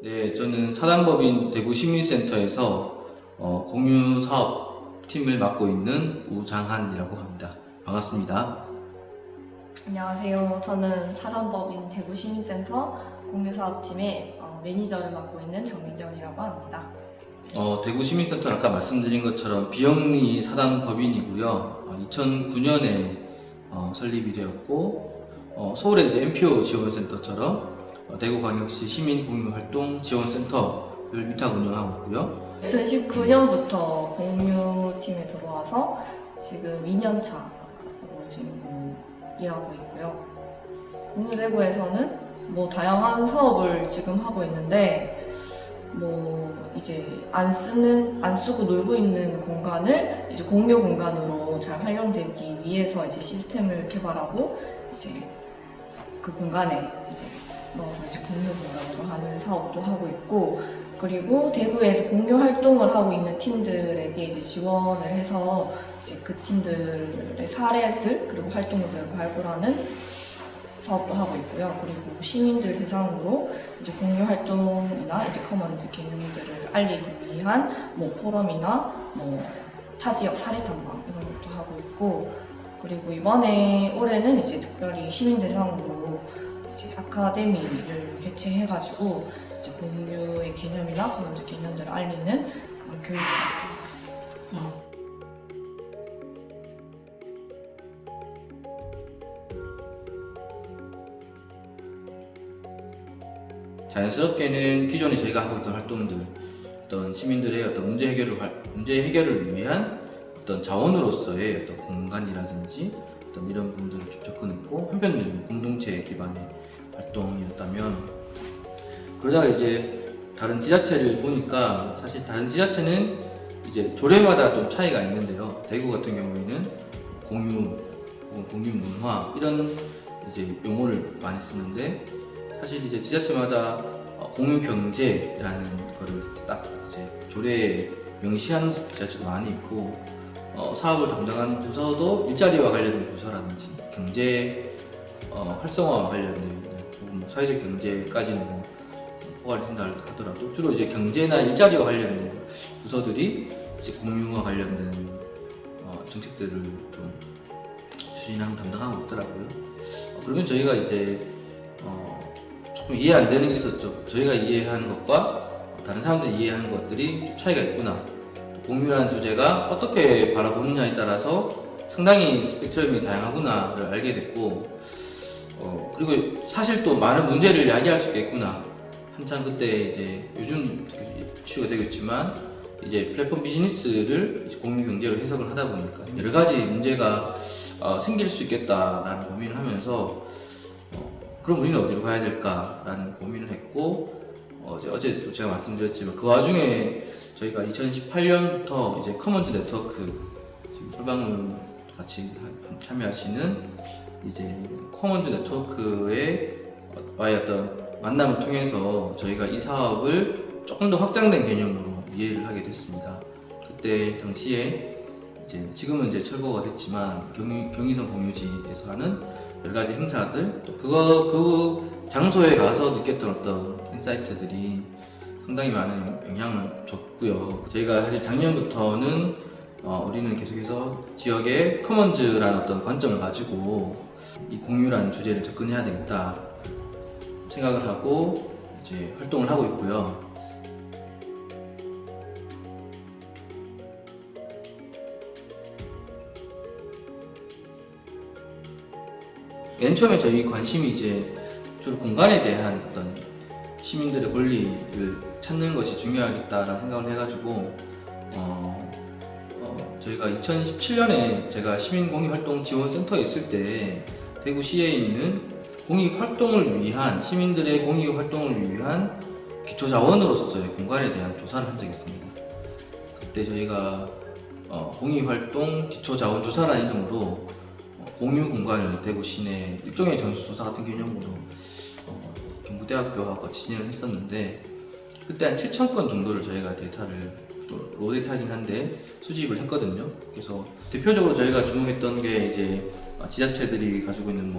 네, 저는 사단법인 대구시민센터에서 공유사업팀을 맡고 있는 우장한이라고 합니다. 반갑습니다. 안녕하세요. 저는 사단법인 대구시민센터 공유사업팀의 매니저를 맡고 있는 정민경이라고 합니다. 대구시민센터는 아까 말씀드린 것처럼 비영리 사단법인이고요. 2009년에 설립이 되었고 서울의 이제 NPO 지원센터처럼 대구광역시 시민공유활동 지원센터를 위탁 운영하고 있고요. 2019년부터 공유팀에 들어와서 지금 2년차로 지금 일하고 있고요. 공유대구에서는 다양한 사업을 지금 하고 있는데 이제 안 쓰고 놀고 있는 공간을 이제 공유 공간으로 잘 활용되기 위해서 이제 시스템을 개발하고 이제 그 공간에 이제 넣어서 이제 공유 공간으로 하는 사업도 하고 있고, 그리고 대구에서 공유 활동을 하고 있는 팀들에게 이제 지원을 해서 이제 그 팀들의 사례들 그리고 활동들을 발굴하는 사업도 하고 있고요. 그리고 시민들 대상으로 이제 공유 활동이나 이제 커먼즈 개념들을 알리기 위한 포럼이나 타 지역 사례 탐방 이런 것도 하고 있고, 그리고 올해는 이제 특별히 시민 대상으로 이제 아카데미를 개최해가지고 이제 공유의 개념이나 커먼즈 개념들을 알리는 그런 교육 사업을 하고 있습니다. 자연스럽게는 기존에 저희가 하고 있던 활동들, 어떤 시민들의 어떤 문제 해결을 위한 어떤 자원으로서의 어떤 공간이라든지 어떤 이런 부분들을 좀 접근했고, 한편으로는 공동체 기반의 활동이었다면, 그러다가 이제 다른 지자체를 보니까 사실 다른 지자체는 이제 조례마다 좀 차이가 있는데요. 대구 같은 경우에는 공유 혹은 공유 문화 이런 이제 용어를 많이 쓰는데, 사실 이제 지자체마다 공유 경제라는 거를 딱 이제 조례에 명시하는 지자체도 많이 있고, 사업을 담당하는 부서도 일자리와 관련된 부서라든지 경제 활성화와 관련된 혹은 사회적 경제까지는 포괄이 된다 하더라도 주로 이제 경제나 일자리와 관련된 부서들이 이제 공유와 관련된 정책들을 좀 추진하고 담당하고 있더라고요. 그러면 저희가 이제 조금 이해 안 되는 게 있었죠. 저희가 이해하는 것과 다른 사람들이 이해하는 것들이 좀 차이가 있구나. 공유라는 주제가 어떻게 바라보느냐에 따라서 상당히 스펙트럼이 다양하구나를 알게 됐고, 그리고 사실 또 많은 문제를 야기할 수 있겠구나. 한참 그때 이제 요즘 이슈가 되겠지만 이제 플랫폼 비즈니스를 이제 공유 경제로 해석을 하다 보니까 여러 가지 문제가 생길 수 있겠다라는 고민을 하면서 그럼 우리는 어디로 가야 될까라는 고민을 했고, 어제 제가 말씀드렸지만 그 와중에 저희가 2018년부터 이제 커먼즈 네트워크 지금 솔방울 같이 참여하시는 이제 커먼즈 네트워크의 와의 어떤 만남을 통해서 저희가 이 사업을 조금 더 확장된 개념으로 이해를 하게 됐습니다. 그때 당시에 이제 지금은 이제 철거가 됐지만 경의선 공유지에서 하는 여러 가지 행사들, 또 그 장소에 가서 느꼈던 어떤 인사이트들이 상당히 많은 영향을 줬고요. 저희가 사실 작년부터는 우리는 계속해서 지역의 커먼즈라는 어떤 관점을 가지고 이 공유라는 주제를 접근해야 되겠다 생각을 하고 이제 활동을 하고 있고요. 맨 처음에 저희 관심이 이제 주로 공간에 대한 어떤 시민들의 권리를 찾는 것이 중요하겠다라는 생각을 해가지고 저희가 2017년에 제가 시민공유활동지원센터에 있을 때 대구시에 있는 공익활동을 위한 시민들의 공익활동을 위한 기초자원으로서의 공간에 대한 조사를 한 적이 있습니다. 그때 저희가 공익활동 기초자원조사라는 이름으로 공유 공간을 대구 시내 일종의 전수조사 같은 개념으로 경북대학교하고 진행을 했었는데, 그때 한 7,000건 정도를 저희가 데이터를 또 로데이터긴 한데 수집을 했거든요. 그래서 대표적으로 저희가 주목했던 게 이제 지자체들이 가지고 있는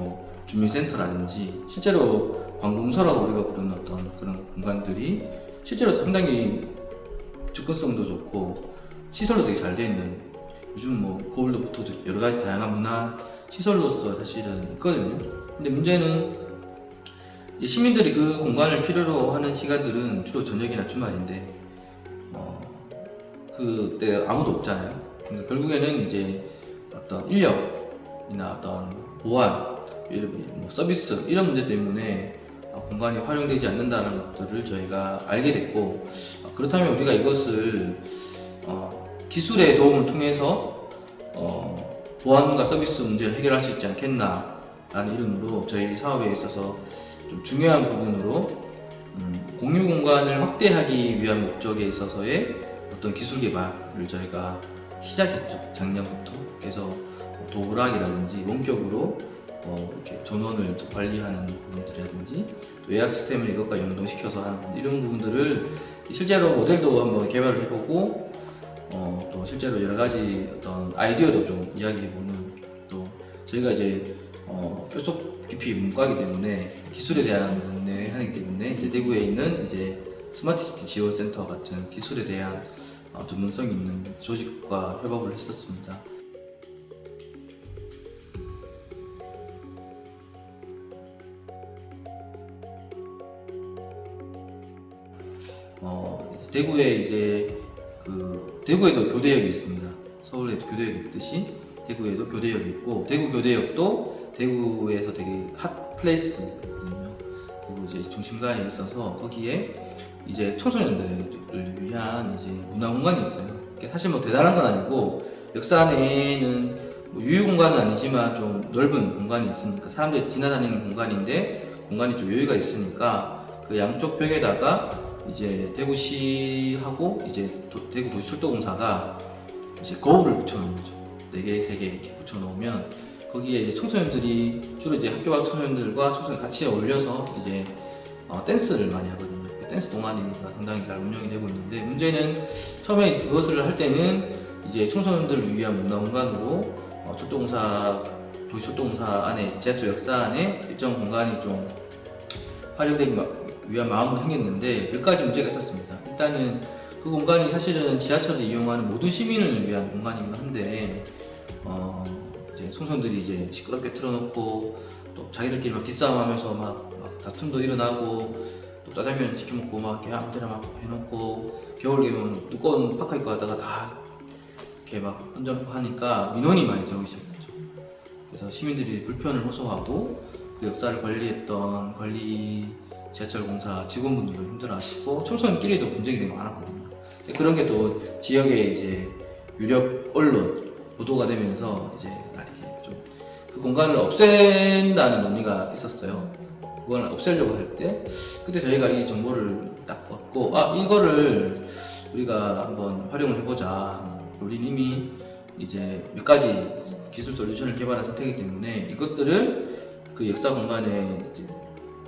주민센터라든지 실제로 관공서라고 우리가 부르는 어떤 그런 공간들이 실제로 상당히 접근성도 좋고 시설도 되게 잘 돼 있는, 요즘 뭐 거울로부터 여러 가지 다양한 문화 시설로서 사실은 있거든요. 근데 문제는 이제 시민들이 그 공간을 필요로 하는 시간들은 주로 저녁이나 주말인데 그때 아무도 없잖아요. 그러니까 결국에는 이제 어떤 인력이나 어떤 보안, 뭐 서비스 이런 문제 때문에 공간이 활용되지 않는다는 것들을 저희가 알게 됐고, 그렇다면 우리가 이것을 기술의 도움을 통해서 보안과 서비스 문제를 해결할 수 있지 않겠나 라는 이름으로 저희 사업에 있어서 좀 중요한 부분으로 공유 공간을 확대하기 위한 목적에 있어서의 어떤 기술 개발을 저희가 시작했죠, 작년부터. 그래서 도어락이라든지 원격으로 이렇게 전원을 관리하는 부분들이라든지 또 예약 시스템을 이것과 연동시켜서 하는 이런 부분들을 실제로 모델도 한번 개발을 해보고 또 실제로 여러 가지 어떤 아이디어도 좀 이야기해보는, 또 저희가 이제 뼛속 깊이 문과이기 때문에 기술에 대한 문제 하기 때문에 이제 대구에 있는 이제 스마트시티 지원센터 같은 기술에 대한 전문성 있는 조직과 협업을 했었습니다. 대구에 이제 대구에도 교대역이 있습니다. 서울에도 교대역이 있듯이 대구에도 교대역이 있고, 대구 교대역도 대구에서 되게 핫 플레이스거든요. 대구 이제 중심가에 있어서 거기에 이제 청소년들을 위한 이제 문화 공간이 있어요. 사실 뭐 대단한 건 아니고 역사 안에는 뭐 유휴 공간은 아니지만 좀 넓은 공간이 있으니까, 사람들이 지나다니는 공간인데 공간이 좀 여유가 있으니까 그 양쪽 벽에다가 이제 대구시하고 이제 대구 도시철도공사가 이제 거울을 붙여놓은 거죠. 4개, 3개 이렇게 붙여놓으면 거기에 이제 청소년들이 주로 이제 학교 밖 청소년들과 청소년 같이 어울려서 이제 댄스를 많이 하거든요. 댄스 동아리가 상당히 잘 운영이 되고 있는데, 문제는 처음에 그것을 할 때는 이제 청소년들을 위한 문화 공간으로 도시철도공사 안에 지하철 역사 안에 일정 공간이 좀 활용되기 위한 마음으로 생겼는데 몇 가지 문제가 있었습니다. 일단은 그 공간이 사실은 지하철을 이용하는 모든 시민을 위한 공간이긴 한데 이제 청소년들이 이제 시끄럽게 틀어놓고 또 자기들끼리 막 기싸움하면서 막 다툼도 일어나고 또 짜장면 시켜먹고 막 이렇게 아무 데나 막 해놓고 겨울 되면 두꺼운 파카 입고 가다가 다 이렇게 막 던져놓고 하니까 민원이 많이 들어오기 시작했죠. 그래서 시민들이 불편을 호소하고 그 역사를 관리했던 지하철공사 직원분들도 힘들어하시고 청소년끼리도 분쟁이 되게 많았거든요. 그런 게 또 지역의 이제 유력 언론 보도가 되면서 이제 이렇게 좀 그 공간을 없앤다는 논의가 있었어요. 그걸 없애려고 할 때 그때 저희가 이 정보를 딱 얻고 이거를 우리가 한번 활용을 해보자. 우리 이미 이제 몇 가지 기술 솔루션을 개발한 상태이기 때문에 이것들을 그 역사 공간에 이제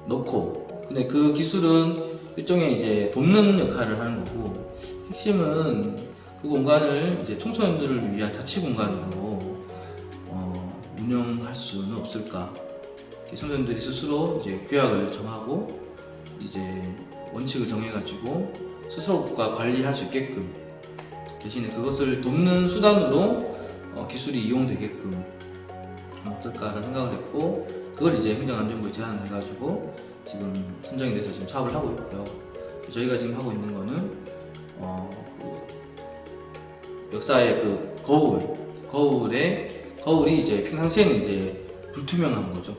넣고, 근데 그 기술은 일종의 이제 돕는 역할을 하는 거고, 핵심은 그 공간을 이제 청소년들을 위한 자치 공간으로 운영할 수는 없을까? 청소년들이 스스로 이제 규약을 정하고 이제 원칙을 정해가지고 스스로가 관리할 수 있게끔, 대신에 그것을 돕는 수단으로 기술이 이용되게끔 어떨까라는 생각을 했고, 그걸 이제 행정안전부에 제안을 해가지고 지금 선정이 돼서 지금 사업을 하고 있고요. 저희가 지금 하고 있는 거는 그 역사의 그 거울이 이제 평상시에는 이제 불투명한 거죠.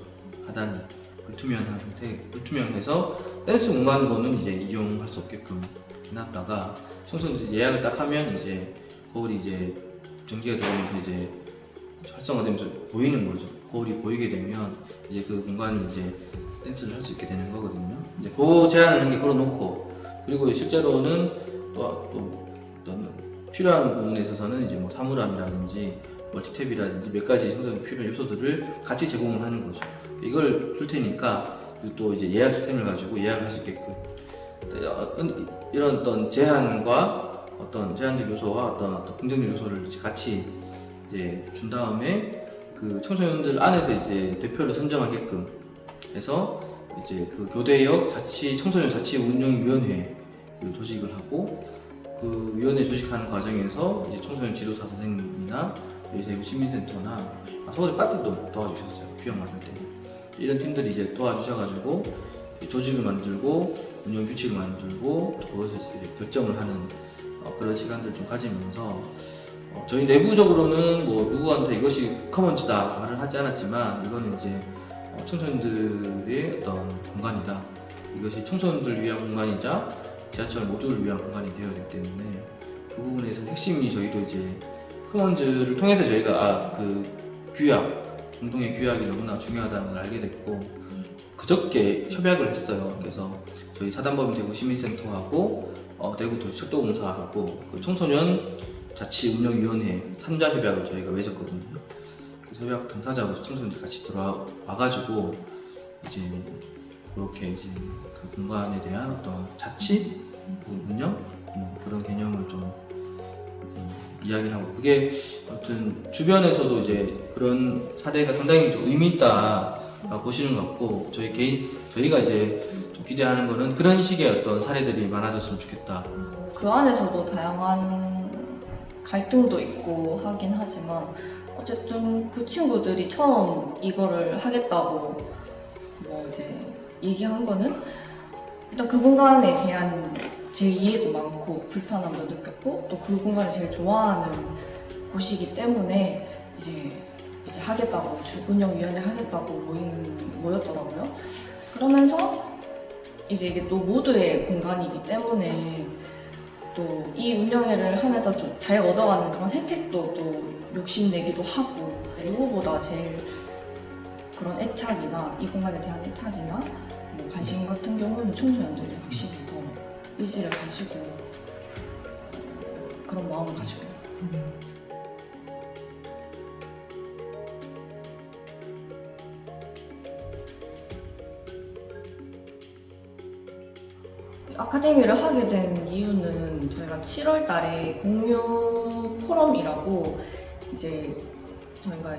하단이 불투명한 상태, 불투명해서 댄스 공간으로는 이제 이용할 수 없게끔 해놨다가 청소년들이 예약을 딱 하면 이제 거울이 이제 전기가 들어오면서 이제 활성화되면서 보이는 거죠. 거울이 보이게 되면 이제 그 공간을 이제 댄스를 할 수 있게 되는 거거든요. 이제 그 제안을 한 개 걸어놓고, 그리고 실제로는 또 어떤 필요한 부분에 있어서는 이제 뭐 사물함이라든지 멀티탭이라든지 몇 가지 청소년 필요한 요소들을 같이 제공을 하는 거죠. 이걸 줄 테니까 또 이제 예약 시스템을 가지고 예약을 할 수 있게끔 이런 어떤 제한과 어떤 제한적 요소와 어떤 긍정적 요소를 같이 이제 준 다음에 그 청소년들 안에서 이제 대표를 선정하게끔 해서 이제 그 교대역 청소년 자치운영위원회를 조직을 하고 그 위원회 조직하는 과정에서 이제 청소년 지도사 선생님이나 저희 대구 시민센터나 서울의 빠뜨도 도와주셨어요. 규약 만들 때 이런 팀들이 이제 도와주셔가지고 조직을 만들고 운영 규칙을 만들고 또 그것을 이제 결정을 하는 그런 시간들을 좀 가지면서 저희 내부적으로는 뭐 누구한테 이것이 커먼즈다 말을 하지 않았지만 이거는 이제 청소년들의 어떤 공간이다. 이것이 청소년들을 위한 공간이자 지하철 모두를 위한 공간이 되어야 되기 때문에 그 부분에서 핵심이 저희도 이제 커먼즈를 통해서 저희가 그 규약, 공동의 규약이 너무나 중요하다는 걸 알게 됐고 그저께 협약을 했어요. 그래서 저희 사단법인 대구 시민센터하고 대구 도시철도공사하고 그 청소년 자치운영위원회 3자 협약을 저희가 맺었거든요. 그 협약 당사자로서 청소년들 같이 들어와가지고 이제 그렇게 이제 그 공간에 대한 어떤 자치, 운영 그런 개념을 좀 이야기를 하고 그게 아무튼 주변에서도 이제 그런 사례가 상당히 좀 의미 있다 보시는 것 같고 저희가 이제 좀 기대하는 거는 그런 식의 어떤 사례들이 많아졌으면 좋겠다. 그 안에서도 다양한 갈등도 있고 하긴 하지만 어쨌든 그 친구들이 처음 이거를 하겠다고 뭐 이제 얘기한 거는 일단 그 공간에 대한 제 이해도 많고 불편함도 느꼈고 또 그 공간을 제일 좋아하는 곳이기 때문에 이제 하겠다고 운영위원회 하겠다고 모였더라고요. 그러면서 이제 이게 또 모두의 공간이기 때문에 또 이 운영회를 하면서 좀 잘 얻어가는 그런 혜택도 또 욕심내기도 하고 누구보다 제일 그런 애착이나 이 공간에 대한 애착이나 뭐 관심 같은 경우는 청소년들이 확실히 더 의지를 가지고 그런 마음을 가지고 있는 것 같아요. 아카데미를 하게 된 이유는 저희가 7월 달에 공유 포럼이라고 이제 저희가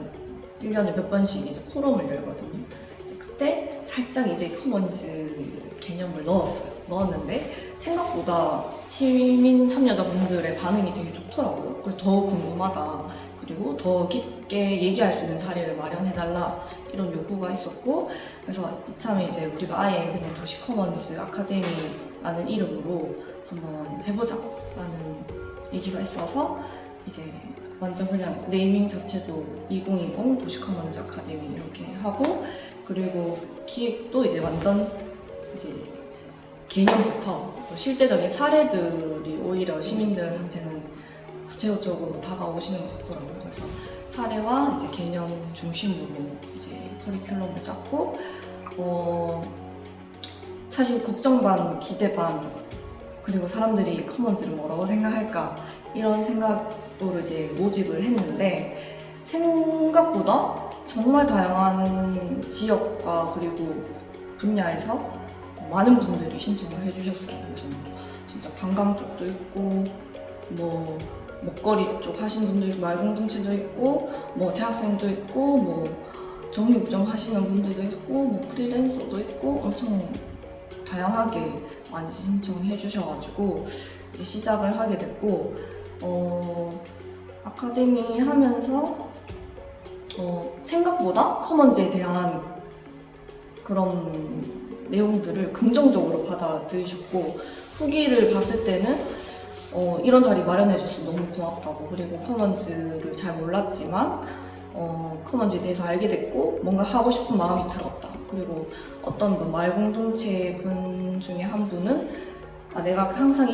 1년에 몇 번씩 이제 포럼을 열거든요. 이제 그때 살짝 이제 커먼즈 개념을 넣었는데 생각보다 시민 참여자분들의 반응이 되게 좋더라고요. 그래서 더 궁금하다. 그리고 더 깊게 얘기할 수 있는 자리를 마련해달라 이런 요구가 있었고 그래서 이참에 이제 우리가 아예 그냥 도시 커먼즈 아카데미라는 이름으로 한번 해보자라는 얘기가 있어서 이제 완전 그냥 네이밍 자체도 2020 도시 커먼즈 아카데미 이렇게 하고 그리고 기획도 이제 완전 이제 개념부터 실제적인 사례들이 오히려 시민들한테는 구체적으로 다가오시는 것 같더라고요. 그래서 사례와 이제 개념 중심으로 이제 커리큘럼을 짰고 사실 걱정 반 기대 반 그리고 사람들이 커먼즈를 뭐라고 생각할까 이런 생각으로 이제 모집을 했는데 생각보다 정말 다양한 지역과 그리고 분야에서 많은 분들이 신청을 해주셨어요. 그래서 진짜 관광 쪽도 있고 뭐 먹거리 쪽 하시는 분도 있고 말공동체도 있고 뭐 대학생도 있고 뭐 정육점 하시는 분들도 있고 뭐 프리랜서도 있고 엄청 다양하게 많이 신청해 주셔가지고 이제 시작을 하게 됐고 아카데미 하면서 생각보다 커먼즈에 대한 그런 내용들을 긍정적으로 받아들이셨고 후기를 봤을 때는 이런 자리 마련해줘서 너무 고맙다고 그리고 커먼즈를 잘 몰랐지만 커먼즈에 대해서 알게 됐고 뭔가 하고 싶은 마음이 들었다. 그리고 어떤 분 말공동체 분 중에 한 분은 내가 항상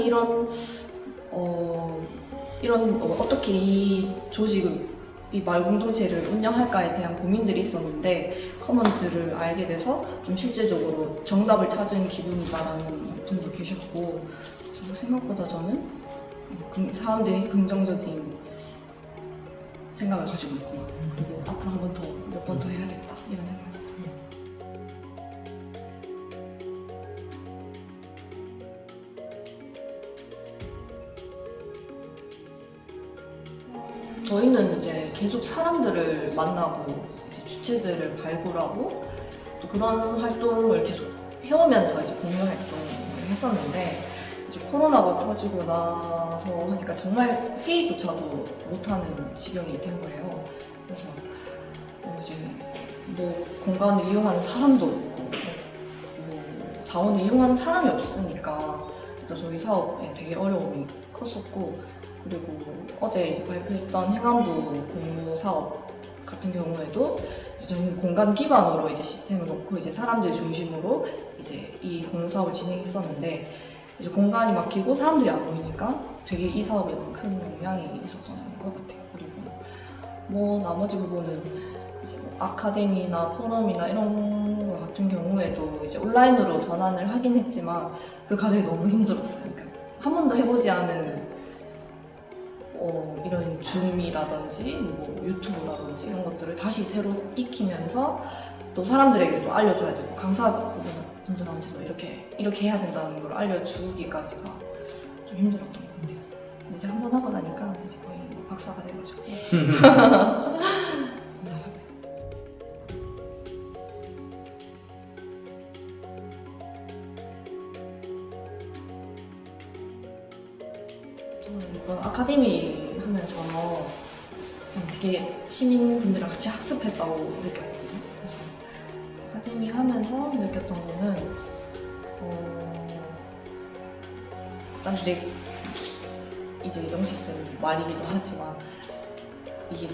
어떻게 이 조직을 이 말공동체를 운영할까에 대한 고민들이 있었는데 커먼즈를 알게 돼서 좀 실제적으로 정답을 찾은 기분이다라는 분도 계셨고 그래서 생각보다 저는 사람들이 긍정적인 생각을 가지고 있구나. 그리고 앞으로 한 번 더, 몇 번 더 해야겠다 이런 생각이 들었어요. 저희는 이제 계속 사람들을 만나고 이제 주체들을 발굴하고 또 그런 활동을 계속 해오면서 이제 공유 활동을 했었는데 이제 코로나가 터지고 나서 하니까 정말 회의조차도 못하는 지경이 된 거예요. 그래서 이제 뭐 공간을 이용하는 사람도 없고 뭐 자원을 이용하는 사람이 없으니까 그래서 저희 사업에 되게 어려움이 컸었고, 그리고 어제 이제 발표했던 행안부 공유 사업 같은 경우에도 이제 저희는 공간 기반으로 이제 시스템을 놓고 이제 사람들 중심으로 이제 이 공유 사업을 진행했었는데 이제 공간이 막히고 사람들이 안 보이니까 되게 이 사업에는 큰 영향이 있었던 것 같아요. 그리고 뭐 나머지 부분은 이제 뭐 아카데미나 포럼이나 이런 거 같은 경우에도 이제 온라인으로 전환을 하긴 했지만 그 과정이 너무 힘들었어요. 그러니까 한 번도 해보지 않은 이런 줌이라든지 뭐 유튜브라든지 이런 것들을 다시 새로 익히면서 또 사람들에게도 알려줘야 되고 강사분들한테도 이렇게 해야 된다는 걸 알려주기까지가 좀 힘들었던 것 같아요. 근데 이제 한 번 하고 나니까 이제 거의 뭐 박사가 돼가지고 잘하고 있습니다. 저는 이번 아카데미 하면서 되게 시민분들이랑 같이 학습했다고 느꼈거든요. 그래서 아카데미 하면서 느꼈던 거는 일단 이제 영식쌤 말이기도 하지만 이게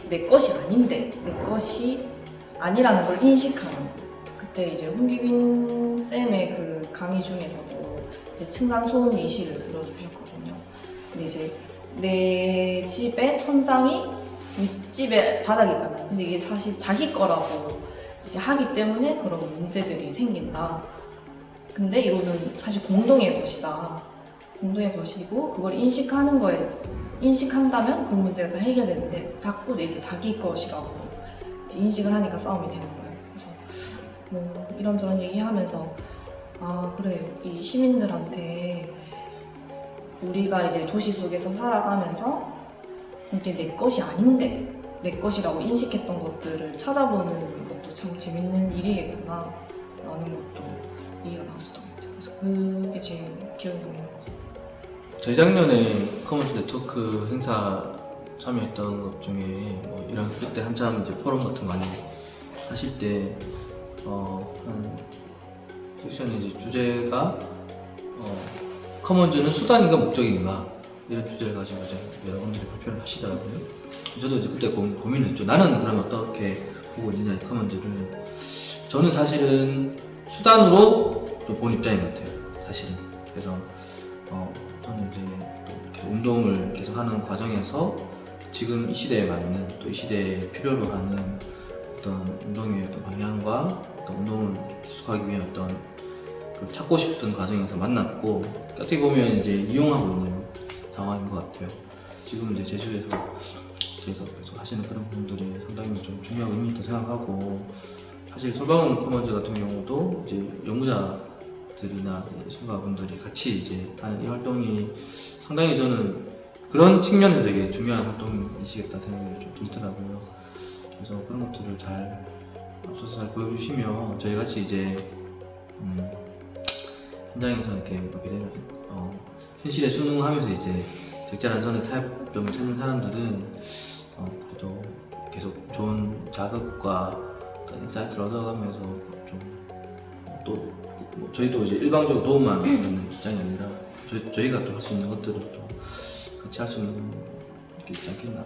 내 것이 아닌데 내 것이 아니라는 걸 인식하는 거. 그때 이제 홍기빈 쌤의 그 강의 중에서도 이제 층간 소음 예시를 들어주셨거든요. 근데 이제 내 집의 천장이 윗집의 바닥이잖아요. 근데 이게 사실 자기 거라고 이제 하기 때문에 그런 문제들이 생긴다. 근데 이거는 사실 공동의 것이다. 공동의 것이고 그걸 인식한다면 그 문제가 다 해결되는데 자꾸 이제 자기 것이라고 이제 인식을 하니까 싸움이 되는 거예요. 그래서 뭐 이런저런 얘기하면서 아 그래, 이 시민들한테 우리가 이제 도시 속에서 살아가면서 이게 내 것이 아닌데 내 것이라고 인식했던 것들을 찾아보는 것도 참 재밌는 일이겠구나 라는 것도 얘기가 나왔었던 것 같아요. 그래서 그게 제일 기억에 남는 것 같아요. 재작년에 커먼스 네트워크 행사 참여했던 것 중에 뭐 이런 그때 한참 이제 포럼 같은 거 많이 하실 때 한 섹션의 이제 주제가 커먼즈는 수단인가 목적인가 이런 주제를 가지고 이제 여러분들이 발표를 하시더라고요. 저도 이제 그때 고민을 했죠. 나는 그럼 어떻게 보고 있느냐 이 커먼즈를. 저는 사실은 수단으로 좀 본 입장인 것 같아요. 사실은. 그래서 저는 이제 또 이렇게 운동을 계속 하는 과정에서 지금 이 시대에 맞는 또 이 시대에 필요로 하는 어떤 운동의 어떤 방향과 어떤 운동을 지속하기 위한 어떤 그 찾고 싶은 과정에서 만났고 어떻게 보면 이제 이용하고 있는 상황인 것 같아요. 지금 이제 제주에서 계속 하시는 그런 분들이 상당히 좀 중요한 의미 있다고 생각하고, 사실 솔방울 커먼즈 같은 경우도 이제 연구자들이나 수강분들이 같이 이제 하는 이 활동이 상당히 저는 그런 측면에서 되게 중요한 활동이시겠다 생각이 좀 들더라고요. 그래서 그런 것들을 잘 앞서서 잘 보여주시면 저희 같이 이제 현장에서 이렇게 되면 현실에 순응하면서 이제 적절한 선의 타협점을 찾는 사람들은 그래도 계속 좋은 자극과 어떤 인사이트를 얻어가면서 좀 또 뭐 저희도 이제 일방적으로 도움만 받는 입장이 아니라 저희가 또 할 수 있는 것들을 또 같이 할 수 있는 게 있지 않겠나.